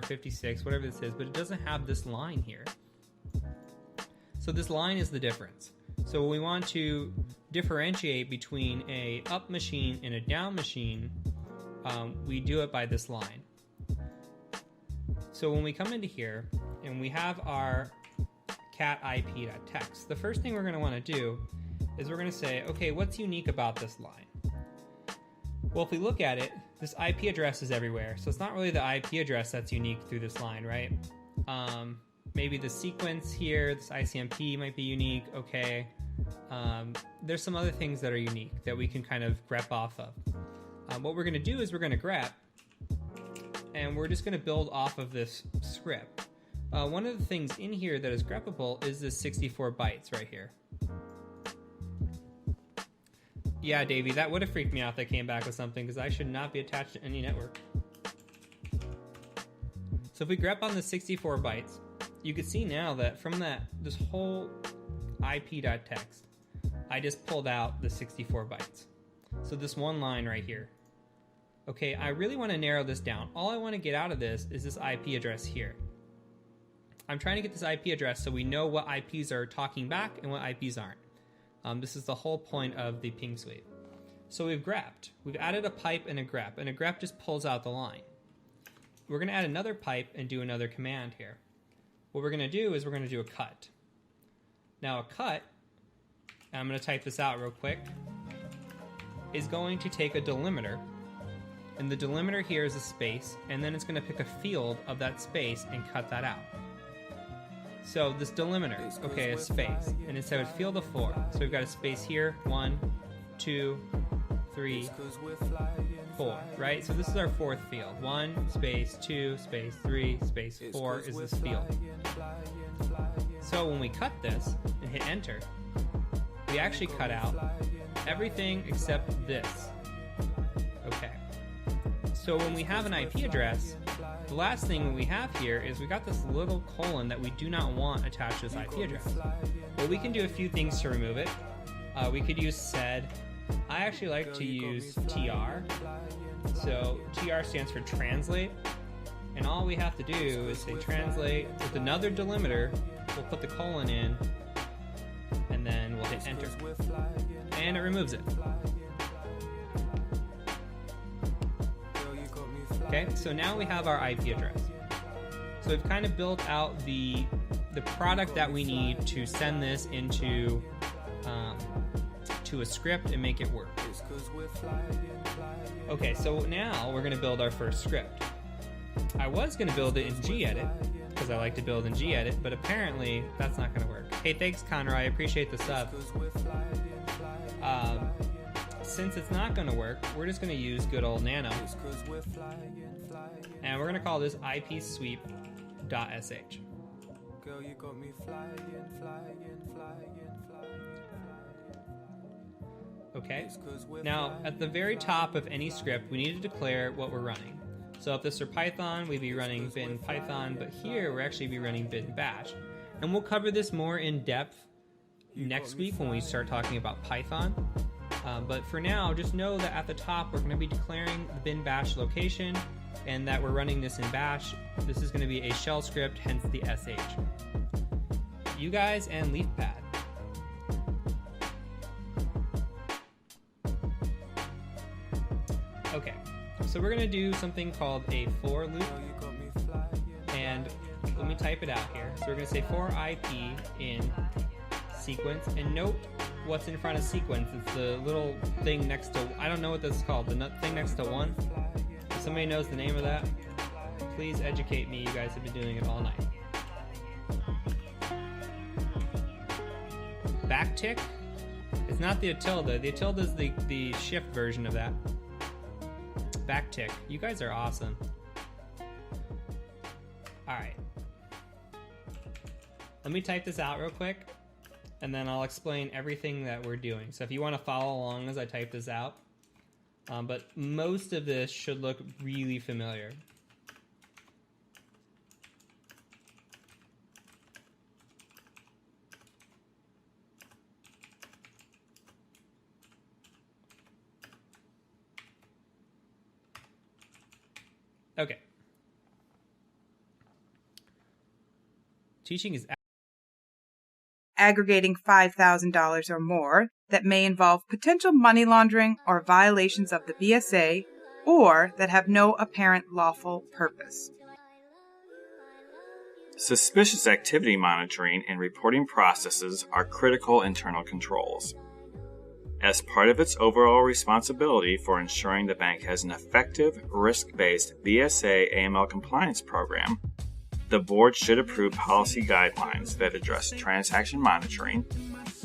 54, 56, whatever this is, but it doesn't have this line here. So this line is the difference. So we want to differentiate between a up machine and a down machine. We do it by this line. So when we come into here and we have our cat IP.text, the first thing we're going to want to do is we're going to say, okay, what's unique about this line? Well, if we look at it, this IP address is everywhere. So it's not really the IP address that's unique through this line, right? Maybe the sequence here, this ICMP might be unique, okay. There's some other things that are unique that we can kind of grep off of. What we're going to do is we're going to grep, and we're just going to build off of this script. One of the things in here that is greppable is this 64 bytes right here. Yeah, Davey, that would have freaked me out if they came back with something, because I should not be attached to any network. So if we grep on the 64 bytes, you can see now that from this whole IP.text, I just pulled out the 64 bytes. So this one line right here. Okay, I really want to narrow this down. All I want to get out of this is this IP address here. I'm trying to get this IP address so we know what IPs are talking back and what IPs aren't. This is the whole point of the ping sweep. So we've grepped. We've added a pipe and a grep just pulls out the line. We're going to add another pipe and do another command here. What we're going to do is we're going to do a cut. Now a cut, I'm going to type this out real quick, is going to take a delimiter, and the delimiter here is a space, and then it's going to pick a field of that space and cut that out. So this delimiter, okay, is space, and it said field of 4. So we've got a space here, 1, 2, 3, 4, right? So this is our fourth field. 1, space, 2, space, 3, space, 4 is this field. So when we cut this and hit enter, we actually cut out everything except this. Okay. So when we have an IP address, the last thing we have here is we got this little colon that we do not want attached to this IP address. Well, we can do a few things to remove it. We could use sed. I actually like to use TR. So TR stands for translate. And all we have to do is say translate with another delimiter. We'll put the colon in, and then we'll hit enter. And it removes it. Okay, so now we have our IP address. So we've kind of built out the product that we need to send this into to a script and make it work. Okay, so now we're going to build our first script. I was going to build it in gedit, because I like to build in gedit, but apparently that's not going to work. Hey, thanks, Conroy. I appreciate the sub. Since it's not going to work, we're just going to use good old Nano. And we're going to call this ipsweep.sh. Okay, now at the very top of any script, we need to declare what we're running. So if this were Python, we'd be running bin Python, but here we're actually be running bin bash. And we'll cover this more in depth next week when we start talking about Python. But for now, just know that at the top, we're going to be declaring the bin bash location and that we're running this in bash. This is going to be a shell script, hence the sh. You guys and LeafPad. Okay, so we're going to do something called a for loop. And let me type it out here. So we're going to say for IP in sequence, and note what's in front of sequence. It's the little thing next to, I don't know what this is called, the thing next to 1. If somebody knows the name of that, please educate me. You guys have been doing it all night. Backtick? It's not the tilde. The tilde is the shift version of that. Backtick. You guys are awesome. Alright. Let me type this out real quick, and then I'll explain everything that we're doing. So if you want to follow along as I type this out, but most of this should look really familiar. Okay. Teaching is aggregating $5,000 or more that may involve potential money laundering or violations of the BSA or that have no apparent lawful purpose. Suspicious activity monitoring and reporting processes are critical internal controls. As part of its overall responsibility for ensuring the bank has an effective, risk-based BSA AML compliance program, the board should approve policy guidelines that address transaction monitoring,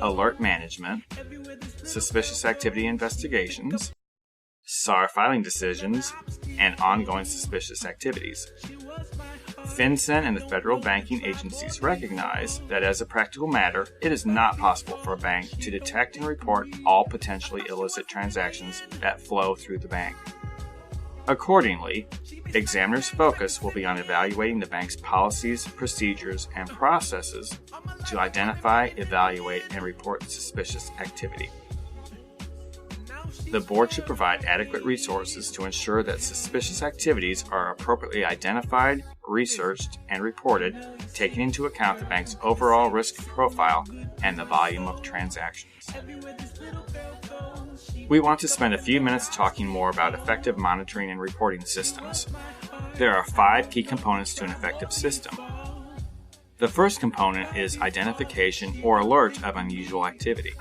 alert management, suspicious activity investigations, SAR filing decisions, and ongoing suspicious activities. FinCEN and the federal banking agencies recognize that as a practical matter, it is not possible for a bank to detect and report all potentially illicit transactions that flow through the bank. Accordingly, examiners' focus will be on evaluating the bank's policies, procedures, and processes to identify, evaluate, and report suspicious activity. The board should provide adequate resources to ensure that suspicious activities are appropriately identified, researched, and reported, taking into account the bank's overall risk profile and the volume of transactions. We want to spend a few minutes talking more about effective monitoring and reporting systems. There are 5 key components to an effective system. The first component is identification or alert of unusual activity.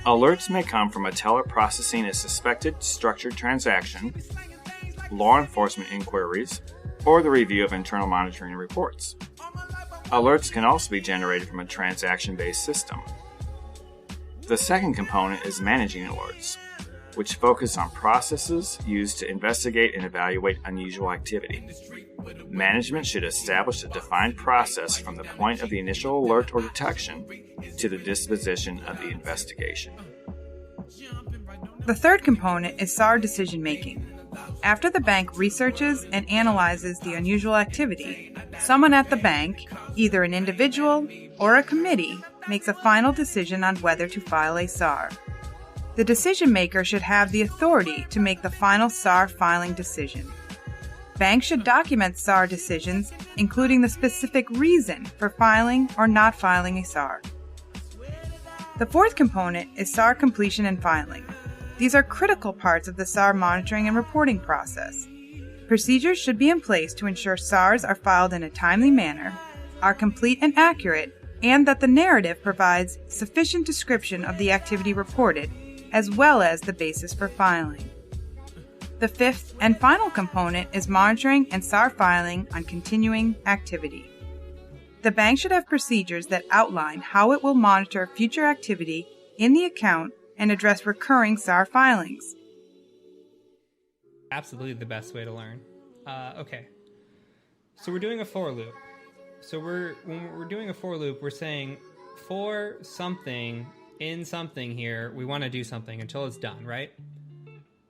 Alerts may come from a teller processing a suspected structured transaction, law enforcement inquiries, or the review of internal monitoring reports. Alerts can also be generated from a transaction-based system. The second component is managing alerts, which focus on processes used to investigate and evaluate unusual activity. Management should establish a defined process from the point of the initial alert or detection to the disposition of the investigation. The third component is SAR decision-making. After the bank researches and analyzes the unusual activity, someone at the bank, either an individual or a committee, makes a final decision on whether to file a SAR. The decision maker should have the authority to make the final SAR filing decision. Banks should document SAR decisions, including the specific reason for filing or not filing a SAR. The fourth component is SAR completion and filing. These are critical parts of the SAR monitoring and reporting process. Procedures should be in place to ensure SARs are filed in a timely manner, are complete and accurate, and that the narrative provides sufficient description of the activity reported, as well as the basis for filing. The fifth and final component is monitoring and SAR filing on continuing activity. The bank should have procedures that outline how it will monitor future activity in the account and address recurring SAR filings. absolutely the best way to learn. Okay. So we're doing a for loop. So when we're doing a for loop, we're saying for something in something here, we want to do something until it's done, right?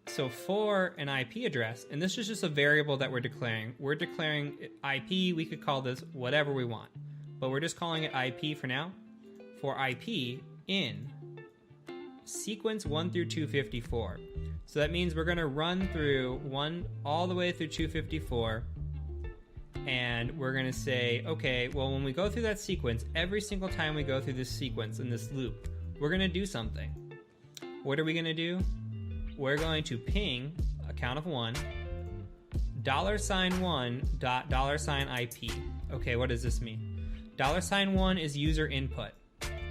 So for an IP address, and this is just a variable that we're declaring IP, we could call this whatever we want, but we're just calling it IP for now. For IP in sequence 1 through 254. So that means we're going to run through 1 all the way through 254, and we're going to say, okay, well, when we go through that sequence, every single time we go through this sequence in this loop, we're going to do something. What are we going to do? We're going to ping a count of 1, $1 $IP. Okay, what does this mean? $1 is user input.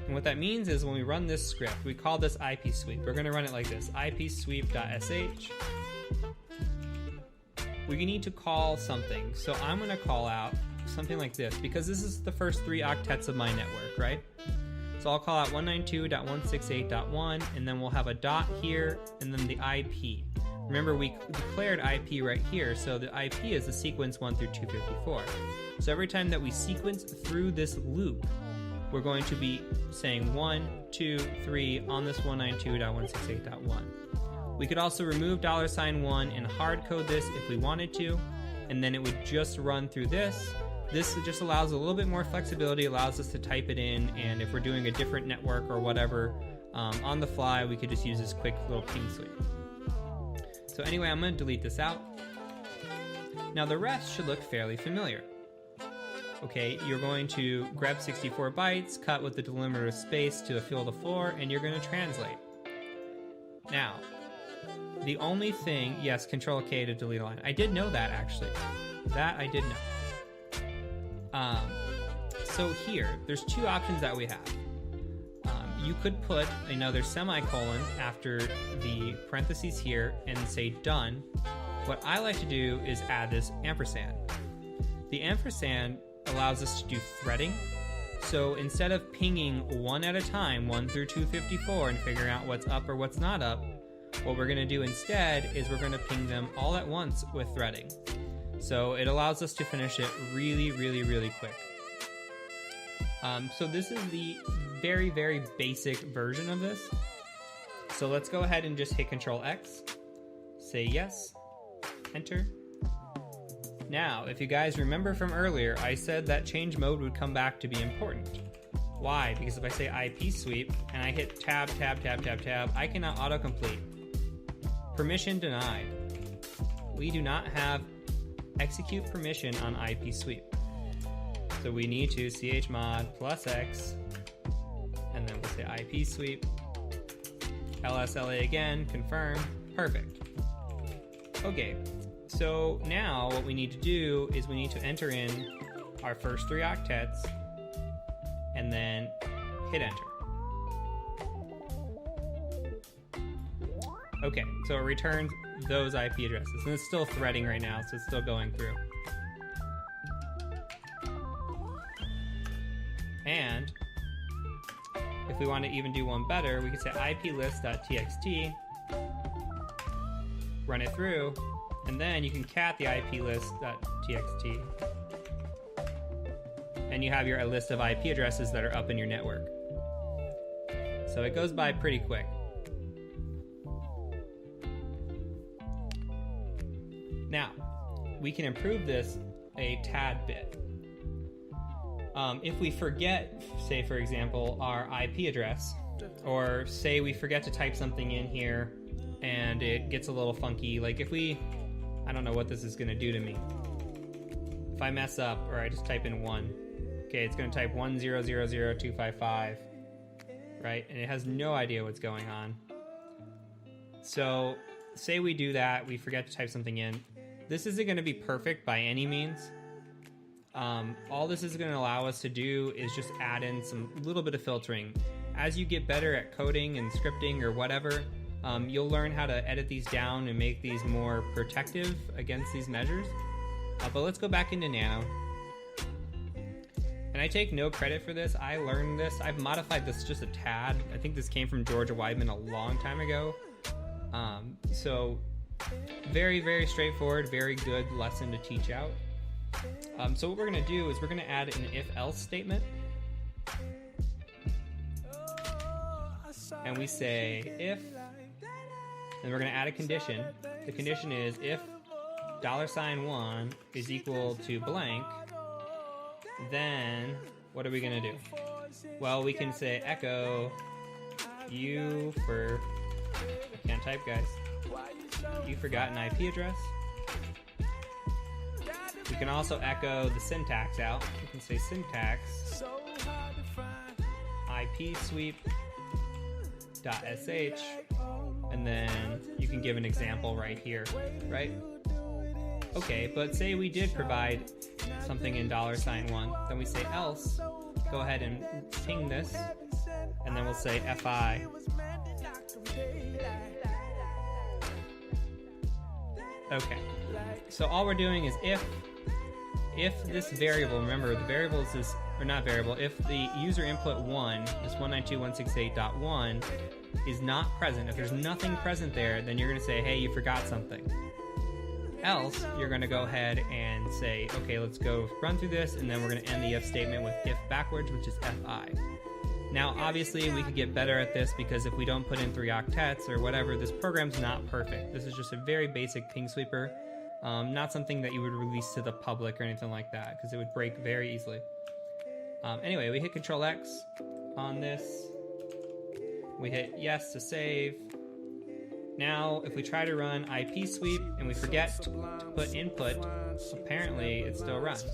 And what that means is when we run this script, we call this IP sweep. We're going to run it like this, ipsweep.sh. We need to call something. So I'm going to call out something like this because this is the first 3 octets of my network, right? So I'll call out 192.168.1, and then we'll have a dot here, and then the IP. Remember, we declared IP right here, so the IP is the sequence 1 through 254. So every time that we sequence through this loop, we're going to be saying 1, 2, 3 on this 192.168.1. We could also remove $1 and hard code this if we wanted to, and then it would just run through this. This just allows a little bit more flexibility, allows us to type it in, and if we're doing a different network or whatever on the fly, we could just use this quick little ping sweep. So anyway, I'm going to delete this out. Now the rest should look fairly familiar. Okay, you're going to grab 64 bytes, cut with the delimiter of space to fill the floor, and you're going to translate. Now, the only thing, yes, Control K to delete a line. I did know that, actually. That I did know. So here, there's two options that we have. You could put another semicolon after the parentheses here and say done. What I like to do is add this ampersand. The ampersand allows us to do threading. So instead of pinging one at a time, 1 through 254, and figuring out what's up or what's not up, what we're going to do instead is we're going to ping them all at once with threading. So it allows us to finish it really, really, really quick. So this is the very, very basic version of this. So let's go ahead and just hit Control X, say yes, enter. Now, if you guys remember from earlier, I said that change mode would come back to be important. Why? Because if I say IP sweep and I hit tab, tab, tab, tab, tab, I cannot autocomplete. Permission denied. We do not have execute permission on IP sweep. So we need to chmod +X, and then we'll say IP sweep, LSLA again, confirm, perfect. Okay, so now what we need to do is we need to enter in our first 3 octets, and then hit enter. Okay, so it returns those IP addresses, and it's still threading right now, so it's still going through. And if we want to even do one better, we could say iplist.txt, run it through, and then you can cat the iplist.txt, and you have your list of IP addresses that are up in your network. So it goes by pretty quick. Now, we can improve this a tad bit. If we forget, say for example, our IP address, or say we forget to type something in here and it gets a little funky, like if I don't know what this is going to do to me. If I mess up or I just type in 1, okay, it's going to type 1000255, right? And it has no idea what's going on. So say we do that, we forget to type something in. This isn't going to be perfect by any means. All this is going to allow us to do is just add in some little bit of filtering. As you get better at coding and scripting or whatever, you'll learn how to edit these down and make these more protective against these measures. But let's go back into Nano. And I take no credit for this. I learned this. I've modified this just a tad. I think this came from Georgia Weidman a long time ago. So very, very straightforward, very good lesson to teach out. So what we're going to do is we're going to add an if-else statement. And we say if, and we're going to add a condition. The condition is if $1 is equal to blank, then what are we going to do? Well, we can say echo you for, I can't type guys, you forgot an IP address. We can also echo the syntax out. We can say syntax IP sweep .sh, and then you can give an example right here, right? Okay, but say we did provide something in $1, then we say else, go ahead and ping this, and then we'll say fi. Okay, so all we're doing is if this variable, remember the variable is this, or not variable, if the user input 1, this 192.168.1, is not present, if there's nothing present there, then you're going to say, hey, you forgot something. Else, you're going to go ahead and say, okay, let's go run through this, and then we're going to end the if statement with if backwards, which is fi. Now, obviously, we could get better at this because if we don't put in 3 octets or whatever, this program's not perfect. This is just a very basic ping sweeper. Not something that you would release to the public or anything like that, because it would break very easily. Anyway, we hit Control X on this. We hit yes to save. Now, if we try to run IP sweep and we forget to put input, apparently it still runs.